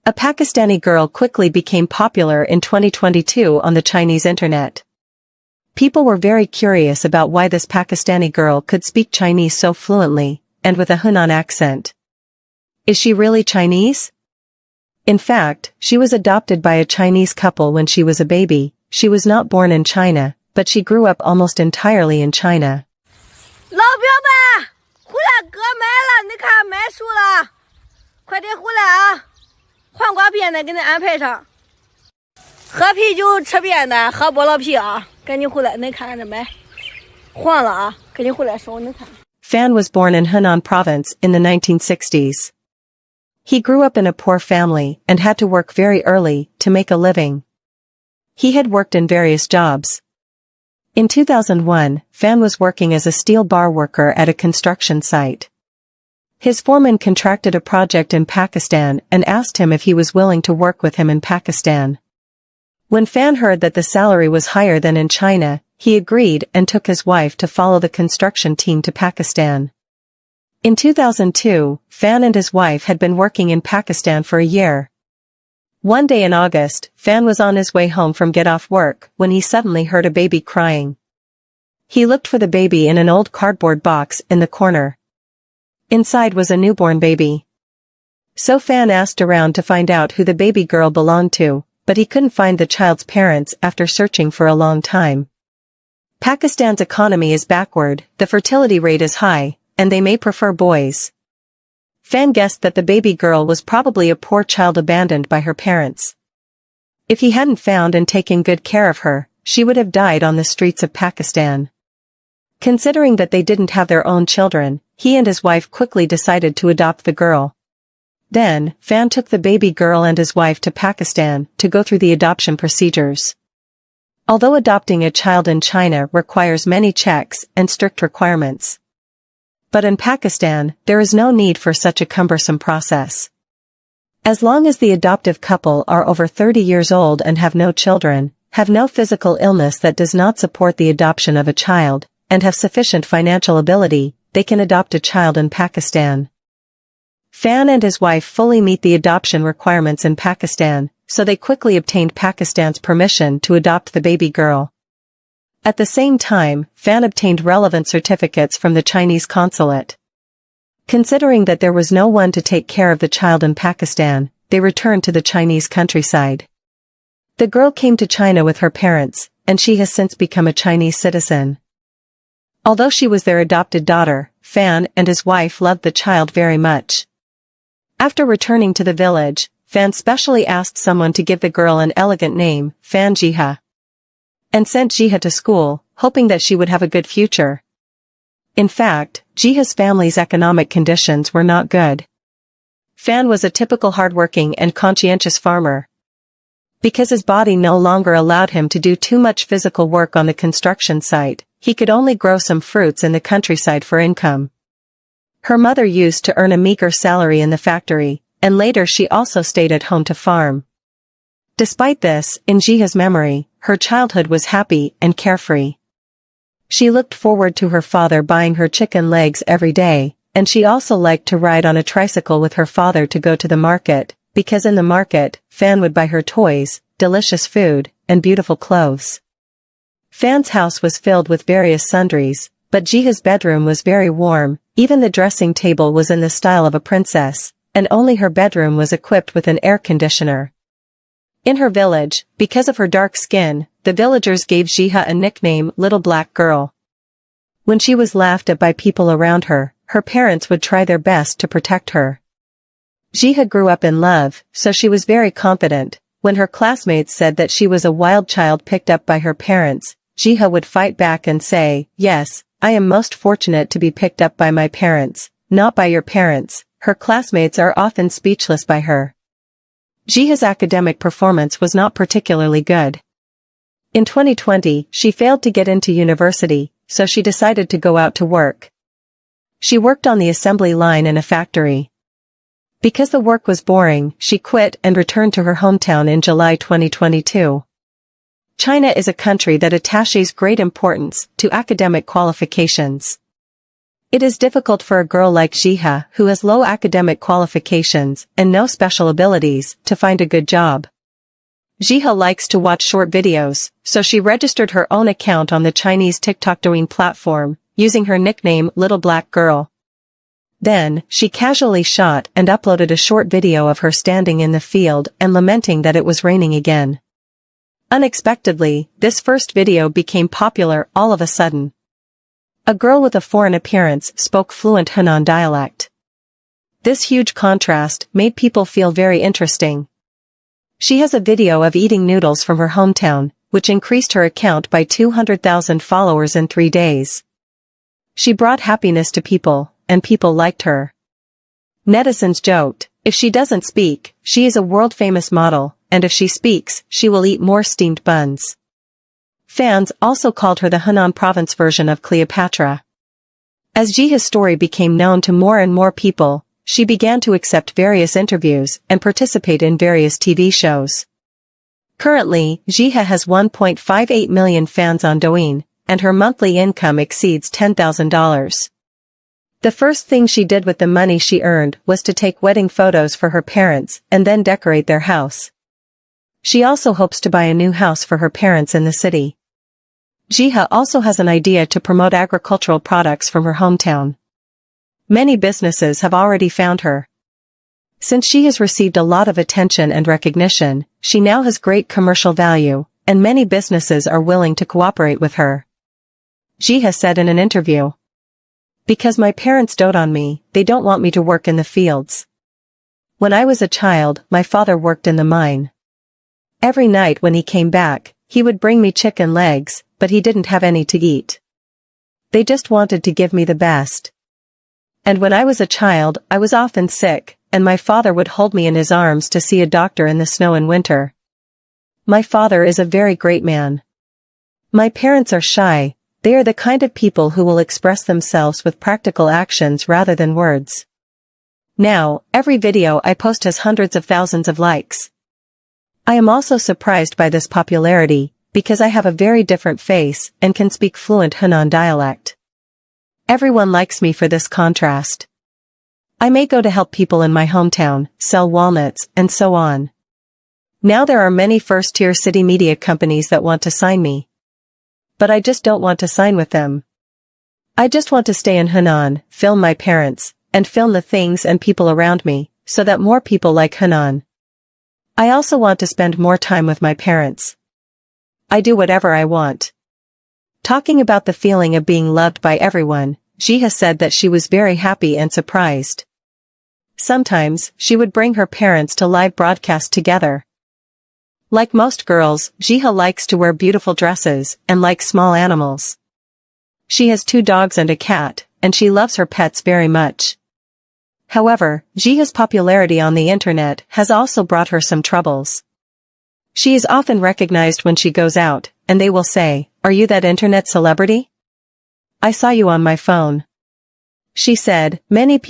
A Pakistani girl quickly became popular in 2022 on the Chinese internet. People were very curious about why this Pakistani girl could speak Chinese so fluently, and with a Hunan accent. Is she really Chinese? In fact, she was adopted by a Chinese couple when she was a baby. She was not born in China, but she grew up almost entirely in China. 老表们，回来割麦了，你看麦熟了，快点回来啊！黄瓜便的给你安排上，喝啤酒吃便的，喝菠萝啤啊，赶紧回来，你看看这麦黄了啊，赶紧回来收，你看。Fan was born in Hunan province in the 1960s. He grew up in a poor family and had to work very early to make a living. He had worked in various jobs. In 2001, Fan was working as a steel bar worker at a construction site. His foreman contracted a project in Pakistan and asked him if he was willing to work with him in Pakistan. When Fan heard that the salary was higher than in China, he agreed and took his wife to follow the construction team to Pakistan. In 2002, Fan and his wife had been working in Pakistan for a year. One day in August, Fan was on his way home from get off work when he suddenly heard a baby crying. He looked for the baby in an old cardboard box in the corner. Inside was a newborn baby. So Fan asked around to find out who the baby girl belonged to, but he couldn't find the child's parents after searching for a long time. Pakistan's economy is backward, the fertility rate is high, and they may prefer boys. Fan guessed that the baby girl was probably a poor child abandoned by her parents. If he hadn't found and taken good care of her, she would have died on the streets of Pakistan. Considering that they didn't have their own children, he and his wife quickly decided to adopt the girl. Then, Fan took the baby girl and his wife to Pakistan to go through the adoption procedures. Although adopting a child in China requires many checks and strict requirements. But in Pakistan, there is no need for such a cumbersome process. As long as the adoptive couple are over 30 years old and have no children, have no physical illness that does not support the adoption of a child, and have sufficient financial ability, they can adopt a child in Pakistan. Fan and his wife fully meet the adoption requirements in Pakistan, so they quickly obtained Pakistan's permission to adopt the baby girl. At the same time, Fan obtained relevant certificates from the Chinese consulate. Considering that there was no one to take care of the child in Pakistan, they returned to the Chinese countryside. The girl came to China with her parents, and she has since become a Chinese citizen. Although she was their adopted daughter, Fan and his wife loved the child very much. After returning to the village, Fan specially asked someone to give the girl an elegant name, Fan Jiha, and sent Jiha to school, hoping that she would have a good future. In fact, Jiha's family's economic conditions were not good. Fan was a typical hardworking and conscientious farmer. Because his body no longer allowed him to do too much physical work on the construction site, he could only grow some fruits in the countryside for income. Her mother used to earn a meager salary in the factory, and later she also stayed at home to farm. Despite this, in Jiha's memory, her childhood was happy and carefree. She looked forward to her father buying her chicken legs every day, and she also liked to ride on a tricycle with her father to go to the market, because in the market, Fan would buy her toys, delicious food, and beautiful clothes. Fan's house was filled with various sundries, but Jiha's bedroom was very warm, even the dressing table was in the style of a princess, and only her bedroom was equipped with an air conditioner. In her village, because of her dark skin, the villagers gave Jiha a nickname, Little Black Girl. When she was laughed at by people around her, her parents would try their best to protect her. Jiha grew up in love, so she was very confident. When her classmates said that she was a wild child picked up by her parents, Jiha would fight back and say, "Yes, I am most fortunate to be picked up by my parents, not by your parents." Her classmates are often speechless by her. Jiha's academic performance was not particularly good. In 2020, she failed to get into university, so she decided to go out to work. She worked on the assembly line in a factory. Because the work was boring, she quit and returned to her hometown in July 2022. China is a country that attaches great importance to academic qualifications. It is difficult for a girl like Jiha, who has low academic qualifications and no special abilities, to find a good job. Jiha likes to watch short videos, so she registered her own account on the Chinese TikTok Douyin platform, using her nickname Little Black Girl. Then, she casually shot and uploaded a short video of her standing in the field and lamenting that it was raining again. Unexpectedly, this first video became popular all of a sudden. A girl with a foreign appearance spoke fluent Henan dialect. This huge contrast made people feel very interesting. She has a video of eating noodles from her hometown, which increased her account by 200,000 followers in 3 days. She brought happiness to people, and people liked her. Netizens joked, if she doesn't speak, she is a world-famous model, and if she speaks, she will eat more steamed buns. Fans also called her the Henan province version of Cleopatra. As Jiha's story became known to more and more people, she began to accept various interviews and participate in various TV shows. Currently, Jiha has 1.58 million fans on Douyin, and her monthly income exceeds $10,000. The first thing she did with the money she earned was to take wedding photos for her parents and then decorate their house. She also hopes to buy a new house for her parents in the city. Jiha also has an idea to promote agricultural products from her hometown. Many businesses have already found her. Since she has received a lot of attention and recognition, she now has great commercial value, and many businesses are willing to cooperate with her. Jiha said in an interview, "Because my parents dote on me, they don't want me to work in the fields. When I was a child, my father worked in the mine. Every night when he came back, he would bring me chicken legs, but he didn't have any to eat. They just wanted to give me the best. And when I was a child, I was often sick, and my father would hold me in his arms to see a doctor in the snow in winter. My father is a very great man. My parents are shy, they are the kind of people who will express themselves with practical actions rather than words. Now, every video I post has hundreds of thousands of likes. I am also surprised by this popularity, because I have a very different face and can speak fluent Henan dialect. Everyone likes me for this contrast. I may go to help people in my hometown, sell walnuts, and so on. Now there are many first-tier city media companies that want to sign me. But I just don't want to sign with them. I just want to stay in Henan, film my parents, and film the things and people around me, so that more people like Henan. I also want to spend more time with my parents. I do whatever I want." Talking about the feeling of being loved by everyone, Jiha said that she was very happy and surprised. Sometimes, she would bring her parents to live broadcast together. Like most girls, Jiha likes to wear beautiful dresses and likes small animals. She has 2 dogs and a cat, and she loves her pets very much. However, Jiha's popularity on the internet has also brought her some troubles. She is often recognized when she goes out, and they will say, "Are you that internet celebrity? I saw you on my phone." She said, many people